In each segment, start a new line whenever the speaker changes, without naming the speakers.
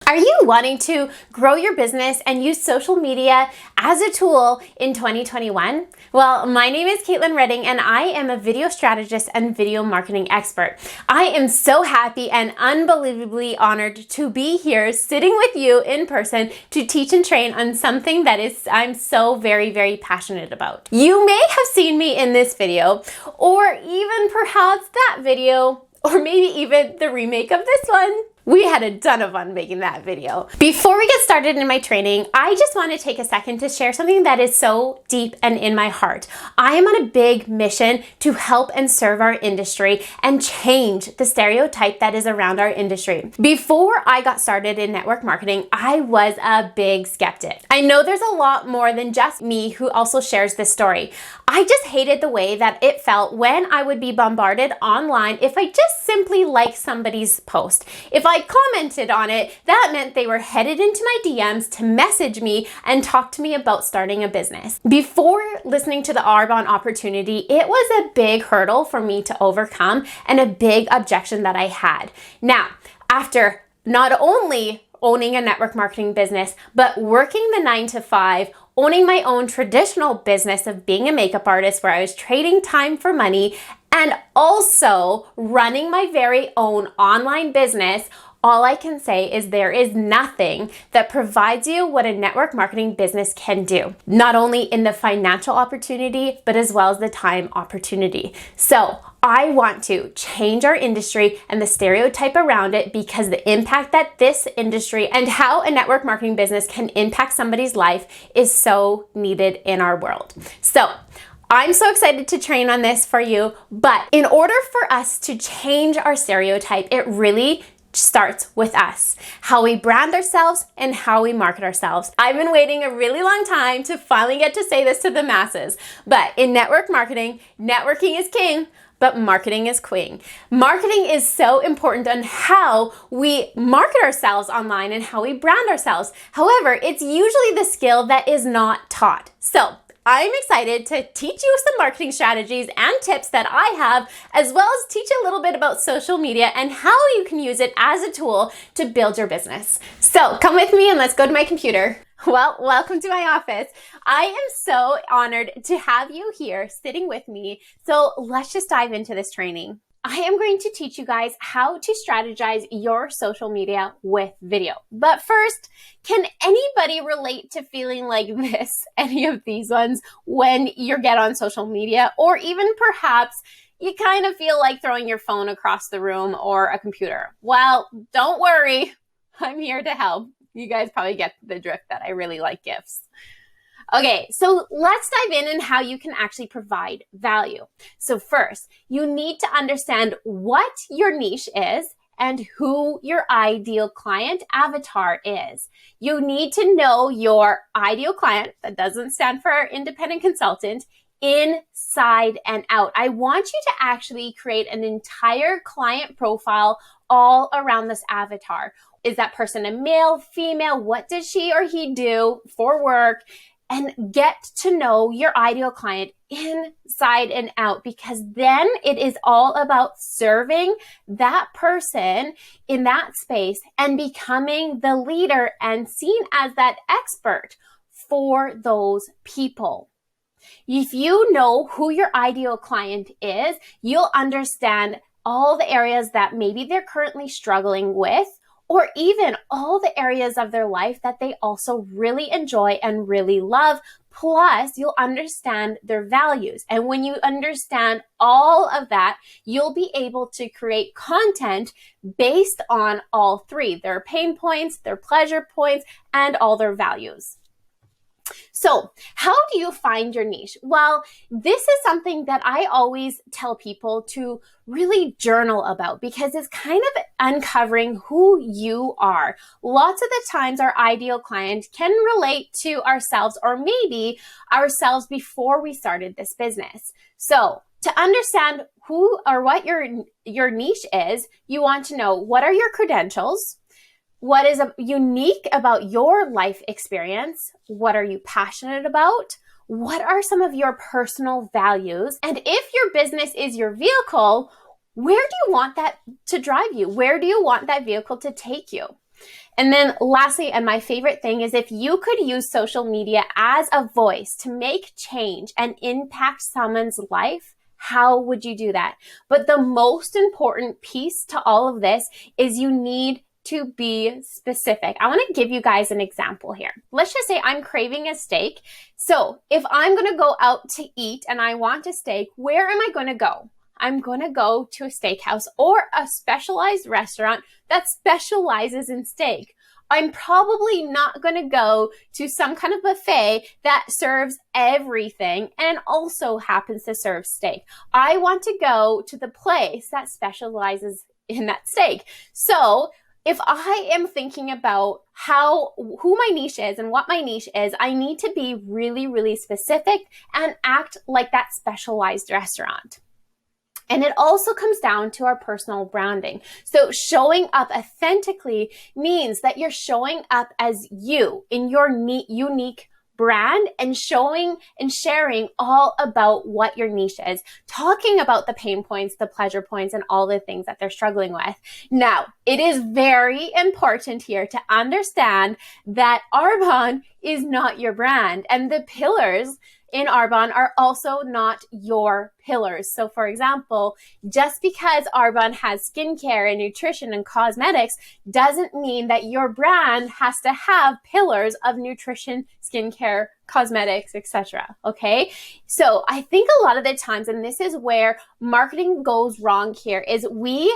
Are you wanting to grow your business and use social media as a tool in 2021? Well, my name is Caitlin Redding and I am a video strategist and video marketing expert. I am so happy and unbelievably honored to be here sitting with you in person to teach and train on something that I'm so very passionate about. You may have seen me in this video, or even perhaps that video, or maybe even the remake of this one. We had a ton of fun making that video. Before we get started in my training, I just want to take a second to share something that is so deep and in my heart. I am on a big mission to help and serve our industry and change the stereotype that is around our industry. Before I got started in network marketing, I was a big skeptic. I know there's a lot more than just me who also shares this story. I just hated the way that it felt when I would be bombarded online if I just simply liked somebody's post. If I commented on it, that meant they were headed into my DMs to message me and talk to me about starting a business. Before listening to the Arbonne opportunity, it was a big hurdle for me to overcome and a big objection that I had. Now, after not only owning a network marketing business, but working the 9 to 5, owning my own traditional business of being a makeup artist where I was trading time for money, and also running my very own online business, all I can say is there is nothing that provides you what a network marketing business can do. Not only in the financial opportunity, but as well as the time opportunity. So I want to change our industry and the stereotype around it, because the impact that this industry and how a network marketing business can impact somebody's life is so needed in our world. So I'm so excited to train on this for you, but in order for us to change our stereotype, it really starts with us, how we brand ourselves and how we market ourselves. I've been waiting a really long time to finally get to say this to the masses, but in network marketing, networking is king, but marketing is queen. Marketing is so important on how we market ourselves online and how we brand ourselves. However, it's usually the skill that is not taught. So I'm excited to teach you some marketing strategies and tips that I have, as well as teach a little bit about social media and how you can use it as a tool to build your business. So come with me and let's go to my computer. Well, welcome to my office. I am so honored to have you here sitting with me. So let's just dive into this training. I am going to teach you guys how to strategize your social media with video. But first, can anybody relate to feeling like this, any of these ones, when you get on social media, or even perhaps you kind of feel like throwing your phone across the room or a computer? Well, don't worry, I'm here to help. You guys probably get the drift that I really like GIFs. Okay, so let's dive in and how you can actually provide value. So first, you need to understand what your niche is and who your ideal client avatar is. You need to know your ideal client, that doesn't stand for independent consultant, inside and out. I want you to actually create an entire client profile all around this avatar. Is that person a male, female? What does she or he do for work? And get to know your ideal client inside and out, because then it is all about serving that person in that space and becoming the leader and seen as that expert for those people. If you know who your ideal client is, you'll understand all the areas that maybe they're currently struggling with, or even all the areas of their life that they also really enjoy and really love. Plus, you'll understand their values. And when you understand all of that, you'll be able to create content based on all three: their pain points, their pleasure points, and all their values. So how do you find your niche? Well, this is something that I always tell people to really journal about, because it's kind of uncovering who you are. Lots of the times our ideal client can relate to ourselves, or maybe ourselves before we started this business. So to understand who or what your niche is, you want to know, what are your credentials? What is unique about your life experience? What are you passionate about? What are some of your personal values? And if your business is your vehicle, where do you want that to drive you? Where do you want that vehicle to take you? And then lastly, and my favorite thing is if you could use social media as a voice to make change and impact someone's life, how would you do that? But the most important piece to all of this is you need to be specific. I want to give you guys an example here. Let's just say I'm craving a steak. So if I'm going to go out to eat and I want a steak, where am I going to go? I'm going to go to a steakhouse or a specialized restaurant that specializes in steak. I'm probably not going to go to some kind of buffet that serves everything and also happens to serve steak. I want to go to the place that specializes in that steak. So if I am thinking about who my niche is and what my niche is, I need to be really, really specific and act like that specialized restaurant. And it also comes down to our personal branding. So showing up authentically means that you're showing up as you in your unique brand and showing and sharing all about what your niche is, talking about the pain points, the pleasure points, and all the things that they're struggling with. Now, it is very important here to understand that Arbonne is not your brand, and the pillars in Arbonne are also not your pillars. So for example, just because Arbonne has skincare and nutrition and cosmetics doesn't mean that your brand has to have pillars of nutrition, skincare, cosmetics, etc. Okay? So I think a lot of the times, and this is where marketing goes wrong here, is we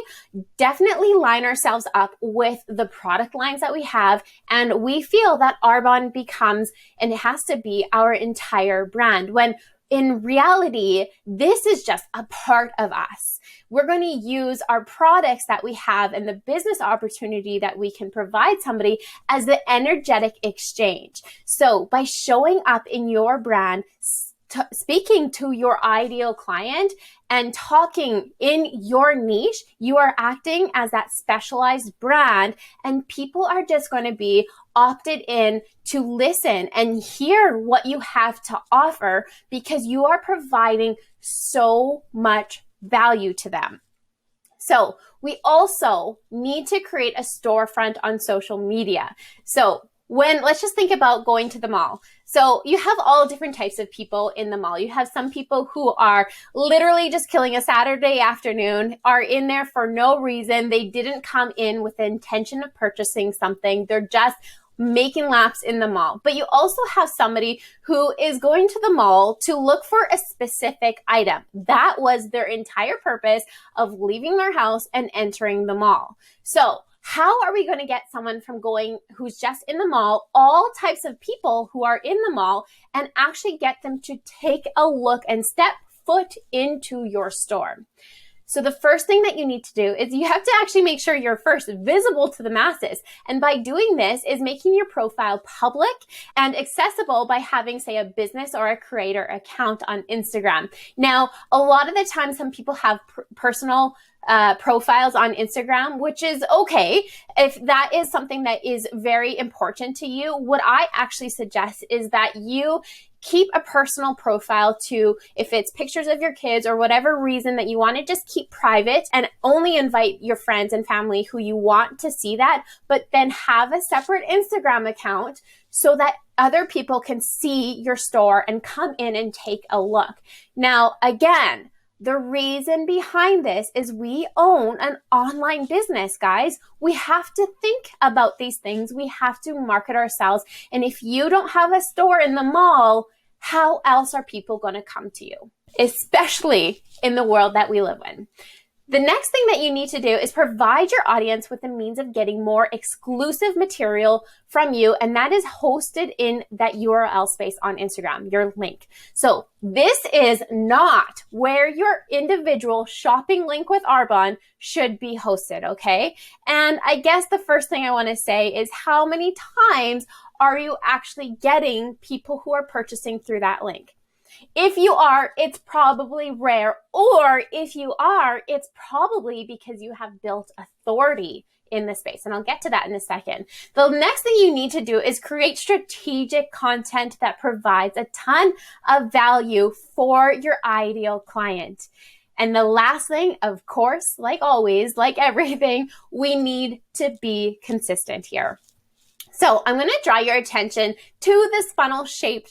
definitely line ourselves up with the product lines that we have, and we feel that Arbonne becomes, and it has to be, our entire brand, when in reality, this is just a part of us. We're going to use our products that we have and the business opportunity that we can provide somebody as the energetic exchange. So by showing up in your brand, speaking to your ideal client and talking in your niche, you are acting as that specialized brand, and people are just going to be opted in to listen and hear what you have to offer because you are providing so much value to them. So we also need to create a storefront on social media. So let's just think about going to the mall. So you have all different types of people in the mall. You have some people who are literally just killing a Saturday afternoon, are in there for no reason. They didn't come in with the intention of purchasing something. They're just making laps in the mall. But you also have somebody who is going to the mall to look for a specific item. That was their entire purpose of leaving their house and entering the mall. So how are we going to get someone from who's just in the mall, all types of people who are in the mall, and actually get them to take a look and step foot into your store? So the first thing that you need to do is you have to actually make sure you're first visible to the masses. And by doing this is making your profile public and accessible by having, say, a business or a creator account on Instagram. Now, a lot of the time, some people have personal profiles on Instagram, which is okay. If that is something that is very important to you, what I actually suggest is that you keep a personal profile to, if it's pictures of your kids or whatever reason that you want to just keep private and only invite your friends and family who you want to see that, but then have a separate Instagram account so that other people can see your store and come in and take a look. Now, again, the reason behind this is we own an online business, guys. We have to think about these things. We have to market ourselves. And if you don't have a store in the mall, how else are people going to come to you? Especially in the world that we live in. The next thing that you need to do is provide your audience with the means of getting more exclusive material from you, and that is hosted in that URL space on Instagram, your link. So this is not where your individual shopping link with Arbonne should be hosted, okay? And I guess the first thing I want to say is how many times are you actually getting people who are purchasing through that link? If you are, it's probably rare, or if you are, it's probably because you have built authority in the space. And I'll get to that in a second. The next thing you need to do is create strategic content that provides a ton of value for your ideal client. And the last thing, of course, like always, like everything, we need to be consistent here. So I'm going to draw your attention to this funnel shape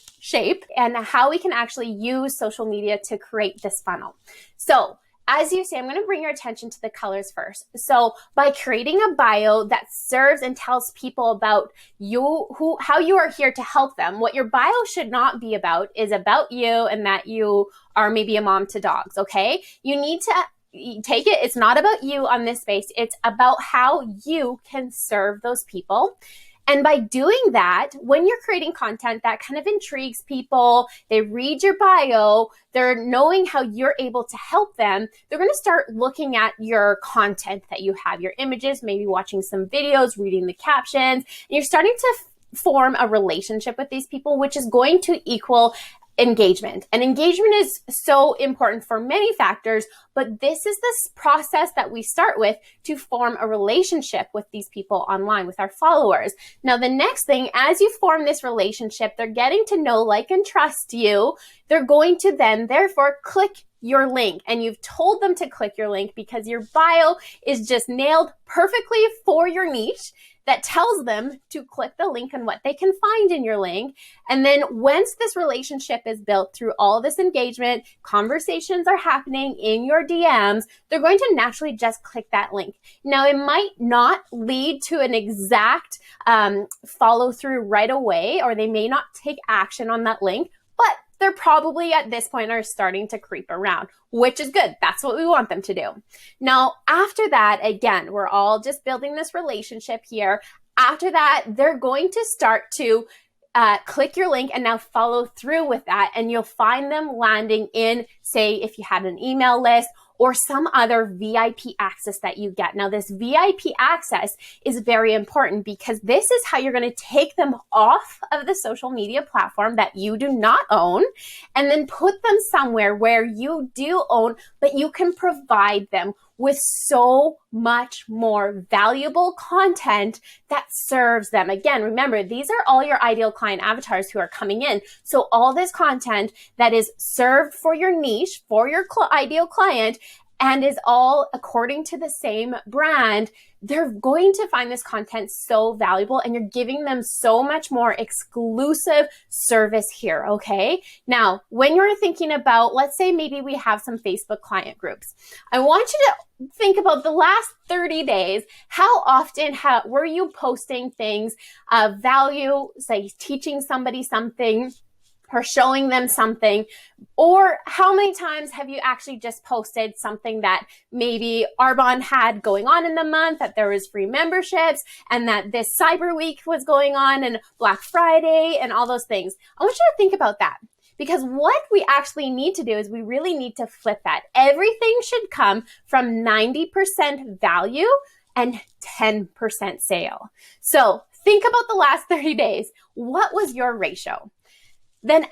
and how we can actually use social media to create this funnel. So as you see, I'm going to bring your attention to the colors first. So by creating a bio that serves and tells people about you, how you are here to help them, what your bio should not be about is about you and that you are maybe a mom to dogs, okay? You need to take it. It's not about you on this space. It's about how you can serve those people. And by doing that, when you're creating content that kind of intrigues people, they read your bio, they're knowing how you're able to help them, they're going to start looking at your content that you have, your images, maybe watching some videos, reading the captions, and you're starting to form a relationship with these people, which is going to equal engagement. And engagement is so important for many factors, but this is this process that we start with to form a relationship with these people online, with our followers. Now, the next thing, as you form this relationship, they're getting to know, like, and trust you. They're going to then, therefore, click your link. And you've told them to click your link because your bio is just nailed perfectly for your niche that tells them to click the link and what they can find in your link. And then once this relationship is built through all this engagement, conversations are happening in your DMs, they're going to naturally just click that link. Now, it might not lead to an exact follow through right away, or they may not take action on that link, but they're probably at this point are starting to creep around, which is good. That's what we want them to do. Now, after that, again, we're all just building this relationship here. After that, they're going to start to click your link and now follow through with that. And you'll find them landing in, say, if you had an email list or some other VIP access that you get. Now, this VIP access is very important because this is how you're going to take them off of the social media platform that you do not own and then put them somewhere where you do own, but you can provide them with so much more valuable content that serves them. Again, remember, these are all your ideal client avatars who are coming in. So all this content that is served for your niche, for your ideal client, and is all according to the same brand, they're going to find this content so valuable and you're giving them so much more exclusive service here, okay? Now, when you're thinking about, let's say maybe we have some Facebook client groups. I want you to think about the last 30 days. How often were you posting things of value, say teaching somebody something, or showing them something? Or how many times have you actually just posted something that maybe Arbonne had going on in the month, that there was free memberships and that this Cyber Week was going on and Black Friday and all those things? I want you to think about that. Because what we actually need to do is we really need to flip that. Everything should come from 90% value and 10% sale. So think about the last 30 days. What was your ratio? Then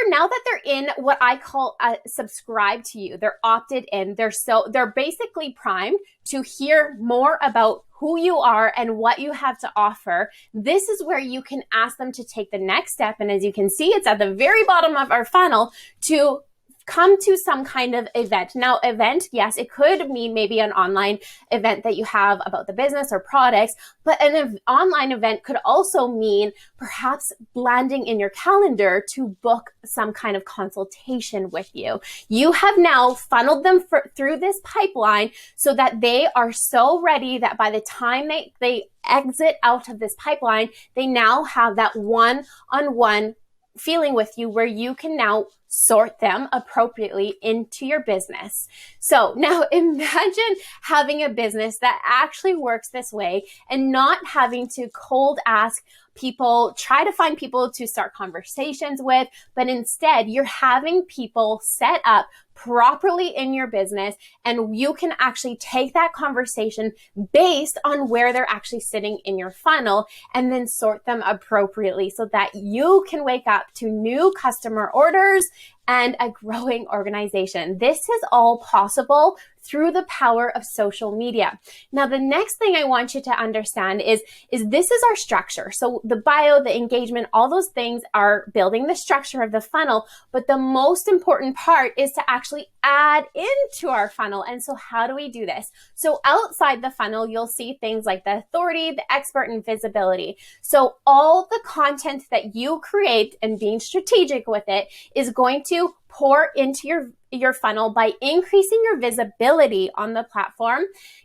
now that they're in what I call subscribe to you, they're opted in, they're basically primed to hear more about who you are and what you have to offer. This is where you can ask them to take the next step. And as you can see, it's at the very bottom of our funnel to come to some kind of event. Now, event, yes, it could mean maybe an online event that you have about the business or products, but an online event could also mean perhaps landing in your calendar to book some kind of consultation with you. You have now funneled them through this pipeline so that they are so ready that by the time they exit out of this pipeline, they now have that one-on-one feeling with you where you can now sort them appropriately into your business. So now imagine having a business that actually works this way and not having to cold ask people, try to find people to start conversations with, but instead you're having people set up properly in your business and you can actually take that conversation based on where they're actually sitting in your funnel and then sort them appropriately so that you can wake up to new customer orders and a growing organization. This is all possible through the power of social media. Now, the next thing I want you to understand is this is our structure. So the bio, the engagement, all those things are building the structure of the funnel, but the most important part is to actually add into our funnel. And so how do we do this? So outside the funnel, you'll see things like the authority, the expert, and visibility. So all the content that you create and being strategic with it is going to pour into your funnel by increasing your visibility on the platform,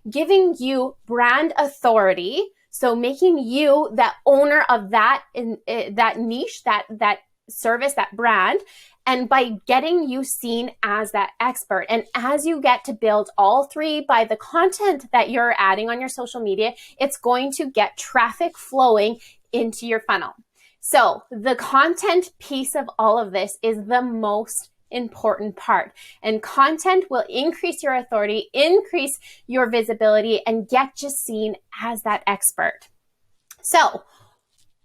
giving you brand authority. So making you that owner of that that niche, that service, that brand, and by getting you seen as that expert. And as you get to build all three by the content that you're adding on your social media, it's going to get traffic flowing into your funnel. So the content piece of all of this is the most important part. And content will increase your authority, increase your visibility, and get you seen as that expert. So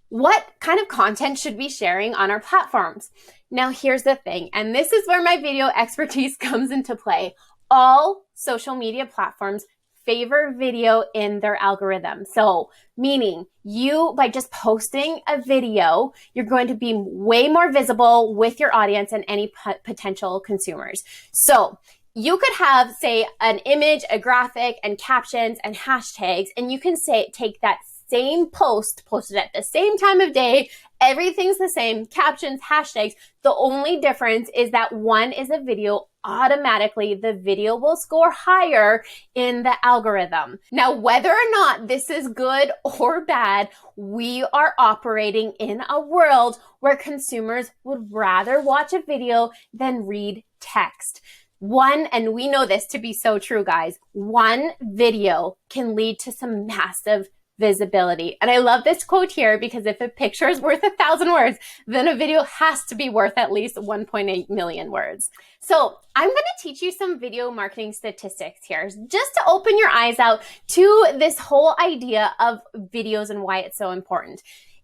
what kind of content should we be sharing on our platforms? Now, here's the thing, and this is where my video expertise comes into play. All social media platforms favor video in their algorithm. So meaning you, by just posting a video, you're going to be way more visible with your audience and any potential consumers. So you could have, say, an image, a graphic, and captions and hashtags, and you can take that same post, posted at the same time of day, everything's the same, captions, hashtags. The only difference is that one is a video. Automatically, the video will score higher in the algorithm. Now, whether or not this is good or bad, we are operating in a world where consumers would rather watch a video than read text. And we know this to be so true, guys, one video can lead to some massive visibility. And I love this quote here because if a picture is worth 1,000 words, then a video has to be worth at least 1.8 million words. So I'm going to teach you some video marketing statistics here just to open your eyes out to this whole idea of videos and why it's so important.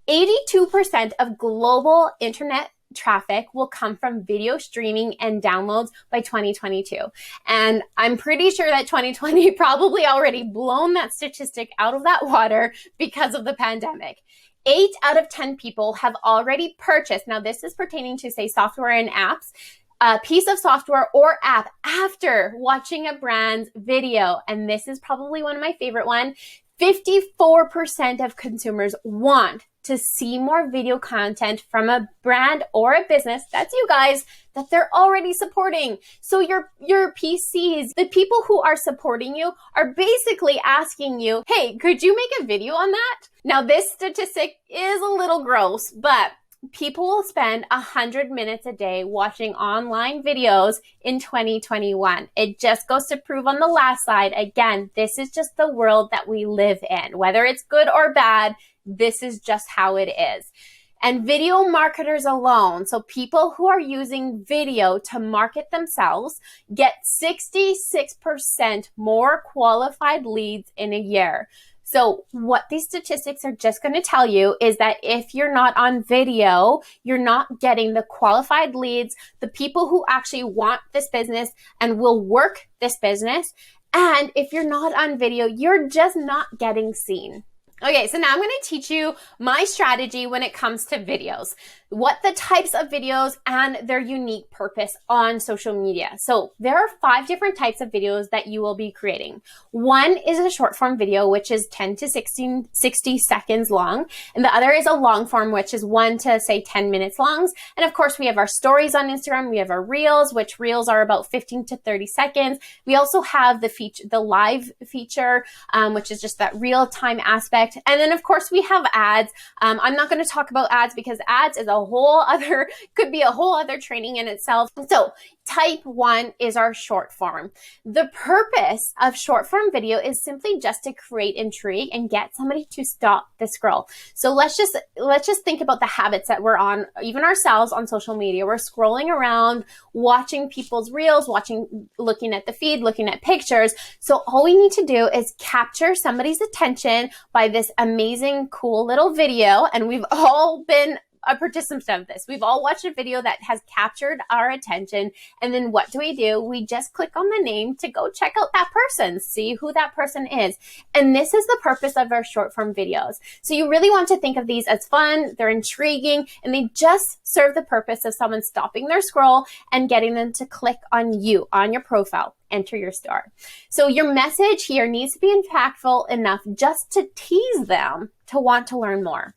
82% of global internet traffic will come from video streaming and downloads by 2022. And I'm pretty sure that 2020 probably already blown that statistic out of that water because of the pandemic. 8 out of 10 people have already purchased, now this is pertaining to, say, software and apps, a piece of software or app after watching a brand's video. And this is probably one of my favorite ones. 54% of consumers want to see more video content from a brand or a business, that's you guys, that they're already supporting. So your PCs, the people who are supporting you are basically asking you, hey, could you make a video on that? Now, this statistic is a little gross, but people will spend 100 minutes a day watching online videos in 2021. It just goes to prove on the last slide. Again, this is just the world that we live in. Whether it's good or bad, this is just how it is. And video marketers alone, so people who are using video to market themselves, get 66% more qualified leads in a year. So what these statistics are just going to tell you is that if you're not on video, you're not getting the qualified leads, the people who actually want this business and will work this business. And if you're not on video, you're just not getting seen. Okay, so now I'm going to teach you my strategy when it comes to videos, what the types of videos and their unique purpose on social media. So there are 5 different types of videos that you will be creating. One is a short form video, which is 10 to 60 seconds long. And the other is a long form, which is 1 to say 10 minutes long. And of course, we have our stories on Instagram. We have our reels, which reels are about 15 to 30 seconds. We also have the live feature, which is just that real time aspect. And then of course we have ads. I'm not going to talk about ads because ads is could be a whole other training in itself. So type 1 is our short form. The purpose of short form video is simply just to create intrigue and get somebody to stop the scroll. So let's just think about the habits that we're on, even ourselves on social media. We're scrolling around, watching people's reels, looking at the feed, looking at pictures. So all we need to do is capture somebody's attention by this amazing, cool little video. And we've all been a participant of this. We've all watched a video that has captured our attention. And then what do? We just click on the name to go check out that person, see who that person is. And this is the purpose of our short form videos. So you really want to think of these as fun, they're intriguing, and they just serve the purpose of someone stopping their scroll and getting them to click on you, on your profile, enter your store. So your message here needs to be impactful enough just to tease them to want to learn more.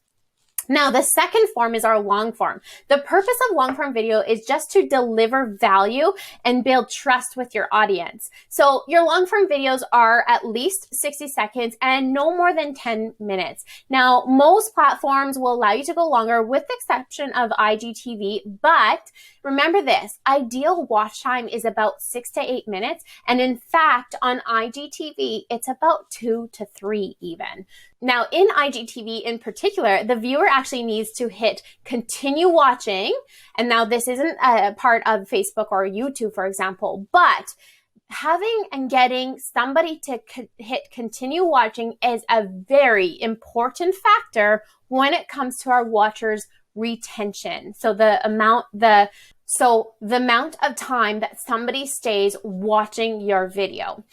Now, the second form is our long form. The purpose of long form video is just to deliver value and build trust with your audience. So your long form videos are at least 60 seconds and no more than 10 minutes. Now, most platforms will allow you to go longer with the exception of IGTV, but remember this, ideal watch time is about 6 to 8 minutes. And in fact, on IGTV, it's about 2 to 3 even. Now, in IGTV in particular, the viewer actually needs to hit continue watching. And now this isn't a part of Facebook or YouTube, for example, but having and getting somebody to hit continue watching is a very important factor when it comes to our watchers' retention. So the amount of time that somebody stays watching your video.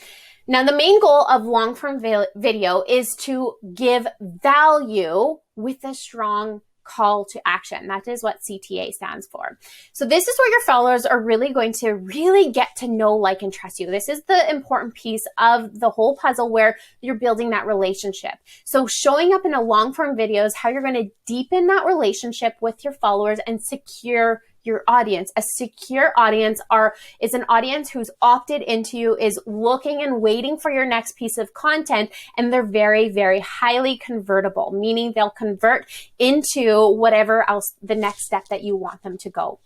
Now, the main goal of long-form video is to give value with a strong call to action. That is what CTA stands for. So this is where your followers are really going to really get to know, like, and trust you. This is the important piece of the whole puzzle where you're building that relationship. So showing up in a long-form video is how you're going to deepen that relationship with your followers and secure your audience. A secure audience is an audience who's opted into you, is looking and waiting for your next piece of content, and they're very, very highly convertible, meaning they'll convert into whatever else the next step that you want them to go.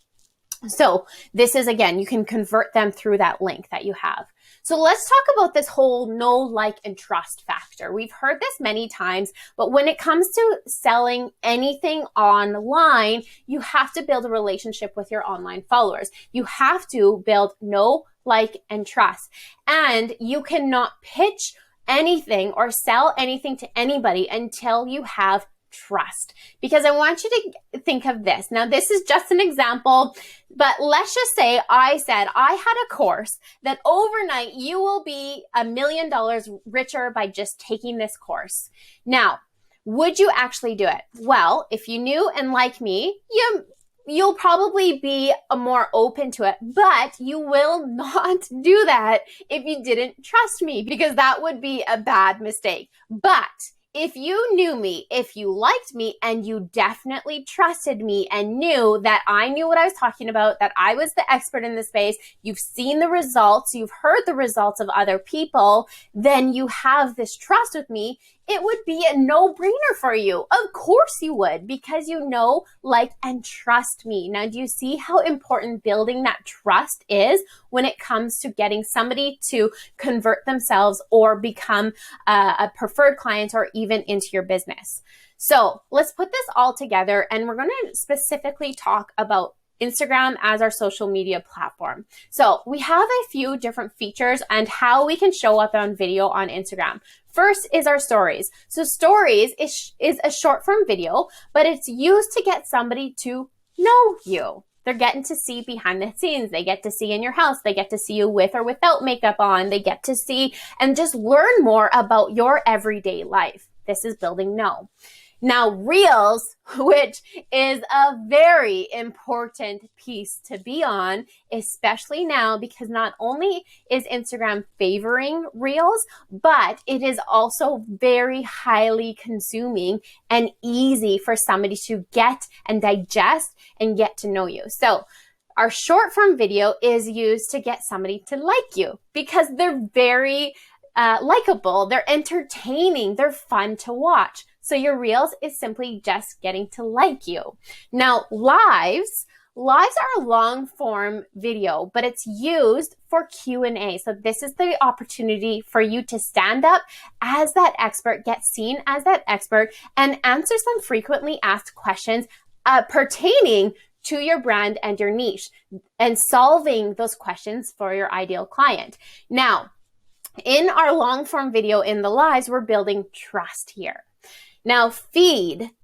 So this is, again, you can convert them through that link that you have. So let's talk about this whole know, like, and trust factor. We've heard this many times, but when it comes to selling anything online, you have to build a relationship with your online followers. You have to build know, like, and trust. And you cannot pitch anything or sell anything to anybody until you have trust. Because I want you to think of this. Now, this is just an example, but let's just say I said I had a course that overnight you will be $1 million richer by just taking this course. Now, would you actually do it? Well, if you knew and like me, you'll probably be more open to it, but you will not do that if you didn't trust me, because that would be a bad mistake. But if you knew me, if you liked me, and you definitely trusted me and knew that I knew what I was talking about, that I was the expert in the space, you've seen the results, you've heard the results of other people, then you have this trust with me, it would be a no-brainer for you. Of course you would, because you know, like, and trust me. Now, do you see how important building that trust is when it comes to getting somebody to convert themselves or become a preferred client or even into your business? So let's put this all together, and we're going to specifically talk about Instagram as our social media platform. So we have a few different features and how we can show up on video on Instagram. First is our stories. So stories is a short form video, but it's used to get somebody to know you. They're getting to see behind the scenes. They get to see in your house. They get to see you with or without makeup on. They get to see and just learn more about your everyday life. This is building know. Now, Reels, which is a very important piece to be on, especially now, because not only is Instagram favoring Reels, but it is also very highly consuming and easy for somebody to get and digest and get to know you. So our short form video is used to get somebody to like you because they're very likable, they're entertaining, they're fun to watch. So your Reels is simply just getting to like you. Now, lives are a long form video, but it's used for Q&A. So this is the opportunity for you to stand up as that expert, get seen as that expert, and answer some frequently asked questions pertaining to your brand and your niche, and solving those questions for your ideal client. Now, in our long form video in the lives, we're building trust here. Now, the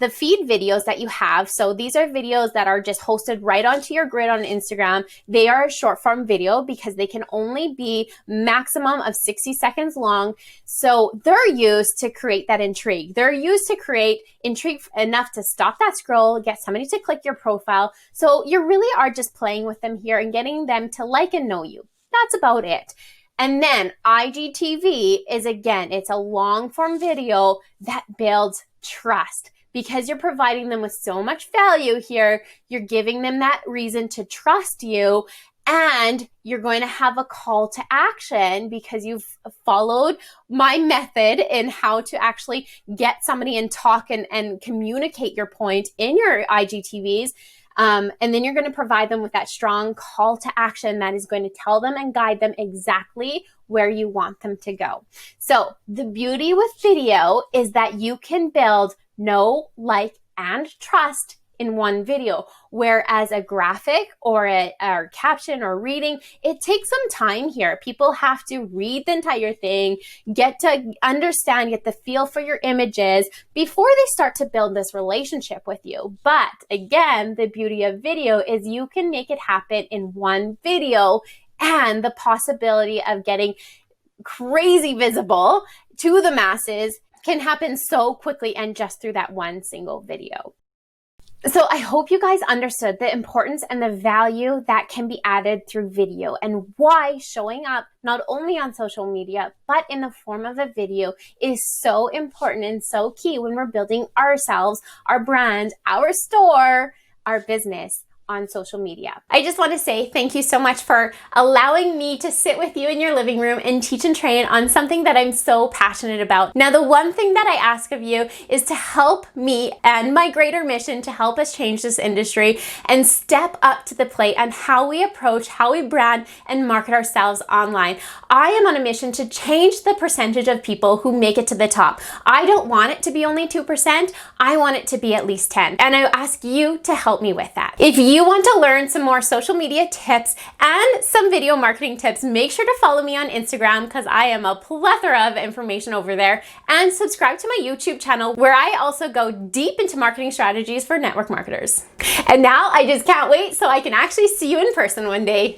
feed videos that you have, so these are videos that are just hosted right onto your grid on Instagram. They are a short form video because they can only be maximum of 60 seconds long. So they're used to create that intrigue. They're used to create intrigue enough to stop that scroll, get somebody to click your profile. So you really are just playing with them here and getting them to like and know you. That's about it. And then IGTV is, again, it's a long form video that builds trust because you're providing them with so much value here. You're giving them that reason to trust you, and you're going to have a call to action because you've followed my method in how to actually get somebody and talk and communicate your point in your IGTVs. And then you're going to provide them with that strong call to action that is going to tell them and guide them exactly where you want them to go. So the beauty with video is that you can build know, like, and trust in one video, whereas a graphic or a caption or reading, it takes some time here. People have to read the entire thing, get to understand, get the feel for your images before they start to build this relationship with you. But again, the beauty of video is you can make it happen in one video, and the possibility of getting crazy visible to the masses can happen so quickly and just through that one single video. So I hope you guys understood the importance and the value that can be added through video and why showing up not only on social media, but in the form of a video is so important and so key when we're building ourselves, our brand, our store, our business on social media. I just want to say thank you so much for allowing me to sit with you in your living room and teach and train on something that I'm so passionate about. Now, the one thing that I ask of you is to help me and my greater mission to help us change this industry and step up to the plate on how we approach, how we brand and market ourselves online. I am on a mission to change the percentage of people who make it to the top. I don't want it to be only 2%. I want it to be at least 10. And I ask you to help me with that. If you want to learn some more social media tips and some video marketing tips, make sure to follow me on Instagram because I am a plethora of information over there, and subscribe to my YouTube channel where I also go deep into marketing strategies for network marketers. And now I just can't wait so I can actually see you in person one day.